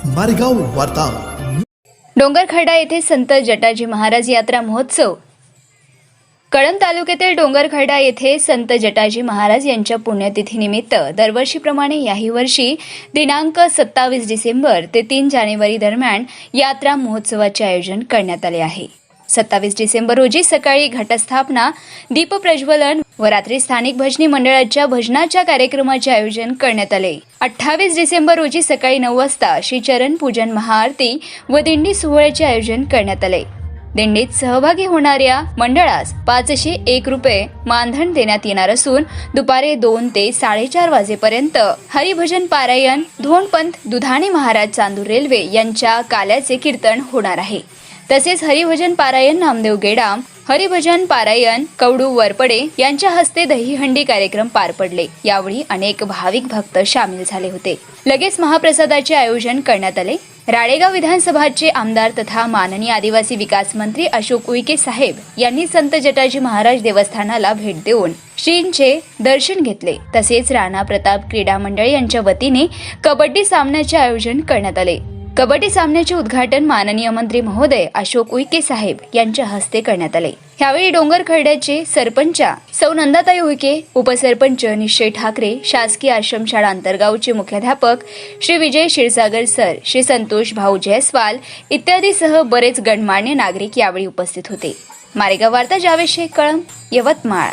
मारेगाव वार्ता। डोंगरखडा येथे संत जटाजी महाराज यात्रा महोत्सव। कळंब तालुक्यातील डोंगरखडा येथे संत जटाजी महाराज यांच्या पुण्यतिथीनिमित्त दरवर्षीप्रमाणे याही वर्षी दिनांक 27 डिसेंबर ते 3 जानेवारी दरम्यान यात्रा महोत्सवाचे आयोजन करण्यात आले आहे। 27 डिसेंबर रोजी सकाळी घटस्थापना, दीपप्रज्वलन व रात्री स्थानिक भजनी मंडळाच्या भजनाच्या कार्यक्रमाचे आयोजन करण्यात आले। 28 डिसेंबर रोजी सकाळी 9 वाजता श्री चरण पूजन, महाआरती व दिंडी सोहळ्याचे आयोजन करण्यात आले। दिंडीत सहभागी होणाऱ्या मंडळास 501 रुपये मानधन देण्यात येणार असून दुपारी 2 ते 4:30 वाजेपर्यंत हरिभजन पारायण, धोंडपंत दुधाणे महाराज चांदूर रेल्वे यांच्या काल्याचे कीर्तन होणार आहे। तसेच हरिभजन पारायण नामदेव गेडाम, हरिभजन पारायण कवडू वरपडे यांच्या हस्ते दहीहंडी कार्यक्रम पार पडले। यावेळी अनेक भाविक भक्त सामील झाले होते। लगेच महाप्रसादाचे आयोजन करण्यात आले। राळेगाव विधानसभाचे आमदार तथा माननीय आदिवासी विकास मंत्री अशोक उईके साहेब यांनी संत जटाजी महाराज देवस्थानाला भेट देऊन श्रींचे दर्शन घेतले। तसेच राणा प्रताप क्रीडा मंडळ यांच्या वतीने कबड्डी सामन्याचे आयोजन करण्यात आले। कबड्डी सामन्याचे उद्घाटन माननीय मंत्री महोदय अशोक उईके साहेब यांच्या हस्ते करण्यात आले। यावेळी डोंगरखड्याचे सरपंच सौ नंदाताई उईके, उपसरपंच निश्चय ठाकरे, शासकीय आश्रमशाळा अंतर्गावचे मुख्याध्यापक श्री विजय क्षीरसागर सर, श्री संतोष भाऊ जयस्वाल इत्यादी सह बरेच गणमान्य नागरिक यावेळी उपस्थित होते। मारेगाव वार्ता, जावेद शेख, कळंब, यवतमाळ।